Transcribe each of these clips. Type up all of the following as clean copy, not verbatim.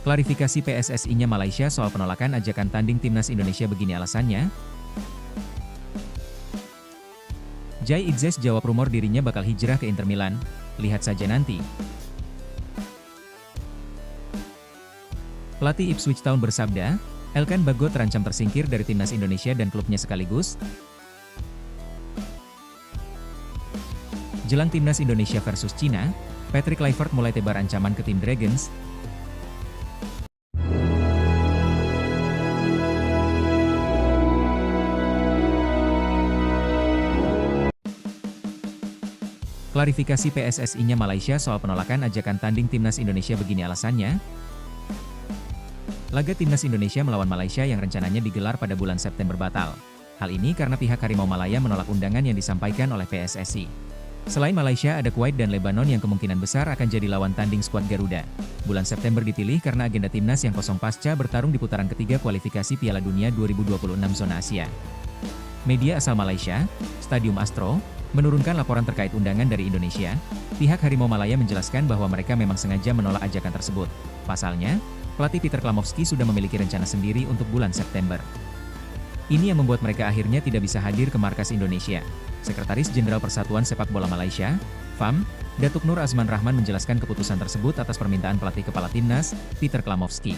Klarifikasi PSSI-nya Malaysia soal penolakan ajakan tanding timnas Indonesia begini alasannya. Jai Itzes jawab rumor dirinya bakal hijrah ke Inter Milan. Lihat saja nanti. Pelatih Ipswich Town bersabda, Elkan Bagot terancam tersingkir dari timnas Indonesia dan klubnya sekaligus. Jelang timnas Indonesia versus Cina, Patrick Kluivert mulai tebar ancaman ke tim Dragons. Klarifikasi PSSI-nya Malaysia soal penolakan ajakan tanding timnas Indonesia begini alasannya. Laga timnas Indonesia melawan Malaysia yang rencananya digelar pada bulan September batal. Hal ini karena pihak Harimau Malaya menolak undangan yang disampaikan oleh PSSI. Selain Malaysia ada Kuwait dan Lebanon yang kemungkinan besar akan jadi lawan tanding skuad Garuda. Bulan September dipilih karena agenda timnas yang kosong pasca bertarung di putaran ketiga kualifikasi Piala Dunia 2026 zona Asia. Media asal Malaysia, Stadium Astro, menurunkan laporan terkait undangan dari Indonesia. Pihak Harimau Malaya menjelaskan bahwa mereka memang sengaja menolak ajakan tersebut. Pasalnya, pelatih Peter Klamovski sudah memiliki rencana sendiri untuk bulan September. Ini yang membuat mereka akhirnya tidak bisa hadir ke markas Indonesia. Sekretaris Jenderal Persatuan Sepak Bola Malaysia, FAM, Datuk Nur Azman Rahman menjelaskan keputusan tersebut atas permintaan pelatih kepala timnas, Peter Klamovski.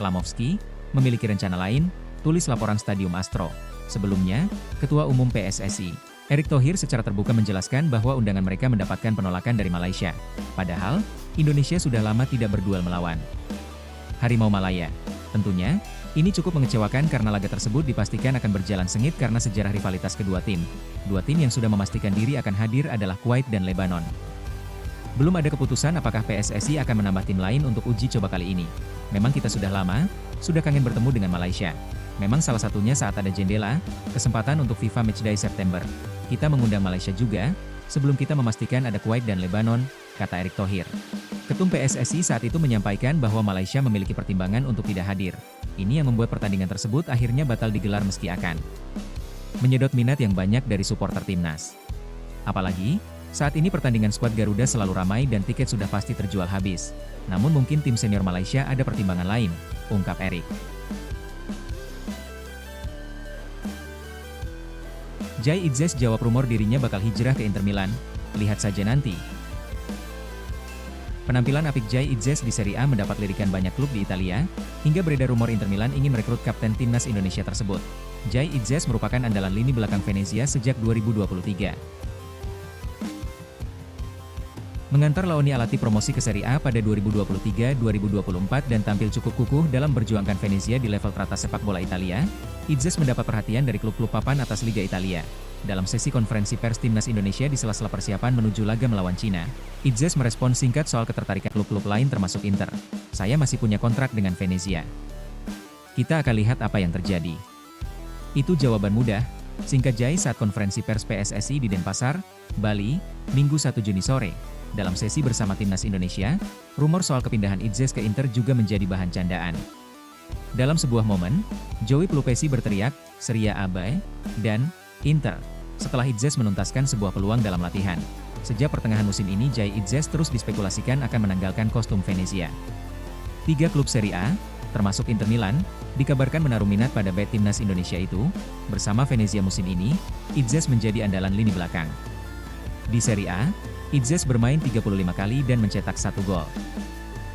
Klamovski memiliki rencana lain, tulis laporan Stadium Astro. Sebelumnya, Ketua Umum PSSI, Erick Thohir secara terbuka menjelaskan bahwa undangan mereka mendapatkan penolakan dari Malaysia. Padahal, Indonesia sudah lama tidak berduel melawan Harimau Malaya. Tentunya, ini cukup mengecewakan karena laga tersebut dipastikan akan berjalan sengit karena sejarah rivalitas kedua tim. Dua tim yang sudah memastikan diri akan hadir adalah Kuwait dan Lebanon. Belum ada keputusan apakah PSSI akan menambah tim lain untuk uji coba kali ini. Memang kita sudah lama, sudah kangen bertemu dengan Malaysia. Memang salah satunya saat ada jendela, kesempatan untuk FIFA Matchday September. Kita mengundang Malaysia juga, sebelum kita memastikan ada Kuwait dan Lebanon, kata Erick Thohir. Ketum PSSI saat itu menyampaikan bahwa Malaysia memiliki pertimbangan untuk tidak hadir. Ini yang membuat pertandingan tersebut akhirnya batal digelar meski akan menyedot minat yang banyak dari supporter timnas. Apalagi, saat ini pertandingan skuad Garuda selalu ramai dan tiket sudah pasti terjual habis. Namun mungkin tim senior Malaysia ada pertimbangan lain, ungkap Erick. Jai Itzes jawab rumor dirinya bakal hijrah ke Inter Milan. Lihat saja nanti. Penampilan apik Jai Itzes di Serie A mendapat lirikan banyak klub di Italia, hingga beredar rumor Inter Milan ingin merekrut kapten timnas Indonesia tersebut. Jai Itzes merupakan andalan lini belakang Venezia sejak 2023. Mengantar Laoni Alati promosi ke Serie A pada 2023-2024 dan tampil cukup kukuh dalam berjuangkan Venezia di level teratas sepak bola Italia, Itzes mendapat perhatian dari klub-klub papan atas Liga Italia. Dalam sesi konferensi pers timnas Indonesia di sela-sela persiapan menuju laga melawan Cina, Itzes merespons singkat soal ketertarikan klub-klub lain termasuk Inter. Saya masih punya kontrak dengan Venezia. Kita akan lihat apa yang terjadi. Itu jawaban mudah, singkat Jai saat konferensi pers PSSI di Denpasar, Bali, Minggu 1 Juni sore. Dalam sesi bersama timnas Indonesia, rumor soal kepindahan Itzes ke Inter juga menjadi bahan candaan. Dalam sebuah momen, Joey Pelupesi berteriak, Serie A bye, dan Inter, setelah Itzes menuntaskan sebuah peluang dalam latihan. Sejak pertengahan musim ini Jai Itzes terus dispekulasikan akan menanggalkan kostum Venezia. 3 klub Serie A, termasuk Inter Milan, dikabarkan menaruh minat pada bek timnas Indonesia itu. Bersama Venezia musim ini, Itzes menjadi andalan lini belakang. Di Serie A, Itzes bermain 35 kali dan mencetak 1 gol.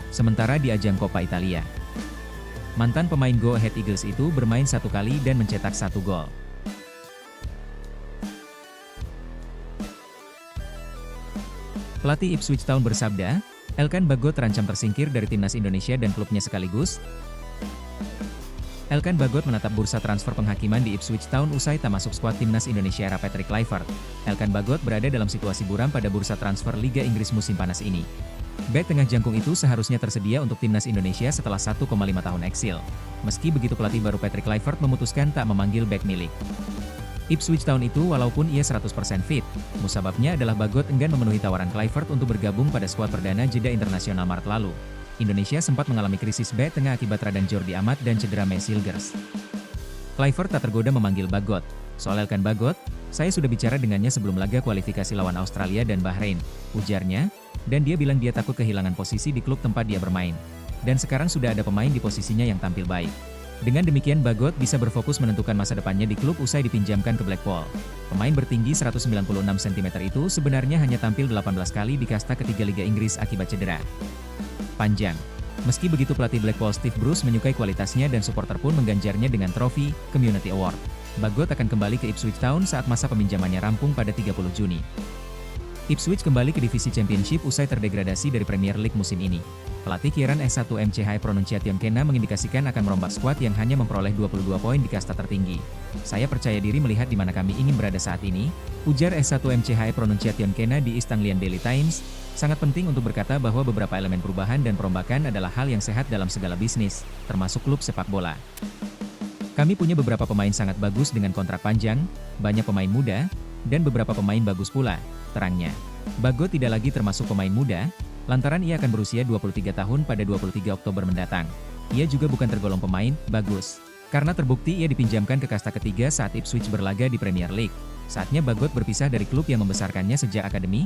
Sementara di ajang Coppa Italia, mantan pemain Go Ahead Eagles itu bermain 1 kali dan mencetak 1 gol. Pelatih Ipswich Town bersabda, Elkan Bagot terancam tersingkir dari timnas Indonesia dan klubnya sekaligus. Elkan Bagot menatap bursa transfer penghakiman di Ipswich Town usai tak masuk skuad timnas Indonesia era Patrick Kluivert. Elkan Bagot berada dalam situasi buram pada bursa transfer Liga Inggris musim panas ini. Bek tengah jangkung itu seharusnya tersedia untuk timnas Indonesia setelah 1,5 tahun eksil. Meski begitu pelatih baru Patrick Kluivert memutuskan tak memanggil bek milik Ipswich Town itu walaupun ia 100% fit. Musababnya adalah Bagot enggan memenuhi tawaran Kluivert untuk bergabung pada skuad perdana jeda internasional Maret lalu. Indonesia sempat mengalami krisis bek tengah akibat radang Jordi Amat dan cedera Messi Hilgers. Kluivert tak tergoda memanggil Bagot. Soal Elkan Bagot, saya sudah bicara dengannya sebelum laga kualifikasi lawan Australia dan Bahrain, ujarnya, dan dia bilang dia takut kehilangan posisi di klub tempat dia bermain. Dan sekarang sudah ada pemain di posisinya yang tampil baik. Dengan demikian Bagot bisa berfokus menentukan masa depannya di klub usai dipinjamkan ke Blackpool. Pemain bertinggi 196 cm itu sebenarnya hanya tampil 18 kali di kasta ketiga Liga Inggris akibat cedera panjang. Meski begitu pelatih Blackpool Steve Bruce menyukai kualitasnya dan supporter pun mengganjarnya dengan trofi Community Award. Bagot akan kembali ke Ipswich Town saat masa peminjamannya rampung pada 30 Juni. Ipswich kembali ke divisi Championship usai terdegradasi dari Premier League musim ini. Pelatih Kieran S1MC High Pronunciation Kena mengindikasikan akan merombak skuad yang hanya memperoleh 22 poin di kasta tertinggi. Saya percaya diri melihat di mana kami ingin berada saat ini, ujar S1MC High Pronunciation Kena di East Anglian Daily Times. Sangat penting untuk berkata bahwa beberapa elemen perubahan dan perombakan adalah hal yang sehat dalam segala bisnis, termasuk klub sepak bola. Kami punya beberapa pemain sangat bagus dengan kontrak panjang, banyak pemain muda, dan beberapa pemain bagus pula, terangnya. Bagot tidak lagi termasuk pemain muda, lantaran ia akan berusia 23 tahun pada 23 Oktober mendatang. Ia juga bukan tergolong pemain bagus, karena terbukti ia dipinjamkan ke kasta ketiga saat Ipswich berlaga di Premier League. Saatnya Bagot berpisah dari klub yang membesarkannya sejak akademi.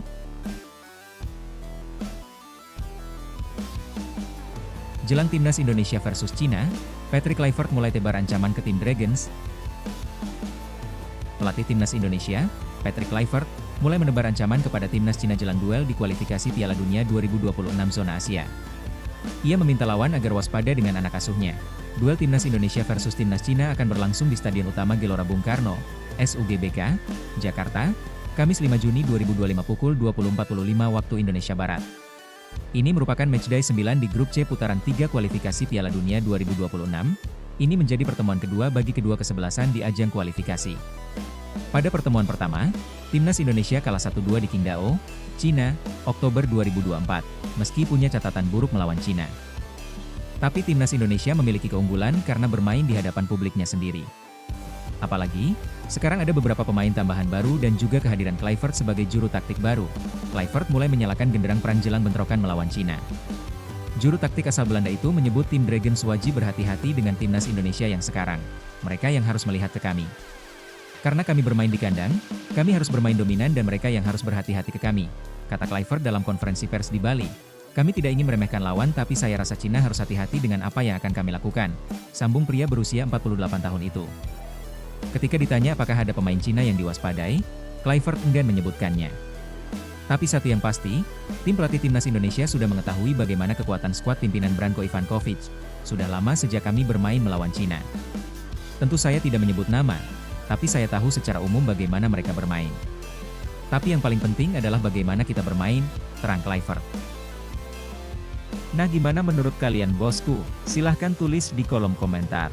Jelang timnas Indonesia versus Cina, Patrick Kluivert mulai tebar ancaman ke tim Dragons. Pelatih timnas Indonesia, Patrick Kluivert, mulai menebar ancaman kepada timnas Cina jelang duel di kualifikasi Piala Dunia 2026 zona Asia. Ia meminta lawan agar waspada dengan anak asuhnya. Duel timnas Indonesia versus timnas Cina akan berlangsung di Stadion Utama Gelora Bung Karno, SUGBK, Jakarta, Kamis 5 Juni 2025 pukul 20.45 waktu Indonesia Barat. Ini merupakan matchday 9 di grup C putaran 3 kualifikasi Piala Dunia 2026. Ini menjadi pertemuan kedua bagi kedua kesebelasan di ajang kualifikasi. Pada pertemuan pertama, timnas Indonesia kalah 1-2 di Qingdao, Cina, Oktober 2024, meski punya catatan buruk melawan Cina. Tapi timnas Indonesia memiliki keunggulan karena bermain di hadapan publiknya sendiri. Apalagi, sekarang ada beberapa pemain tambahan baru dan juga kehadiran Kluivert sebagai juru taktik baru. Kluivert mulai menyalakan genderang perang jelang bentrokan melawan Cina. Juru taktik asal Belanda itu menyebut tim Dragons wajib berhati-hati dengan timnas Indonesia yang sekarang. Mereka yang harus melihat ke kami. Karena kami bermain di kandang, kami harus bermain dominan dan mereka yang harus berhati-hati ke kami, kata Kluivert dalam konferensi pers di Bali. Kami tidak ingin meremehkan lawan tapi saya rasa Cina harus hati-hati dengan apa yang akan kami lakukan, sambung pria berusia 48 tahun itu. Ketika ditanya apakah ada pemain Cina yang diwaspadai, Kluivert enggan menyebutkannya. Tapi satu yang pasti, tim pelatih timnas Indonesia sudah mengetahui bagaimana kekuatan skuad pimpinan Branko Ivankovic. Sudah lama sejak kami bermain melawan Cina. Tentu saya tidak menyebut nama, tapi saya tahu secara umum bagaimana mereka bermain. Tapi yang paling penting adalah bagaimana kita bermain, terang Kluivert. Nah, gimana menurut kalian bosku? Silahkan tulis di kolom komentar.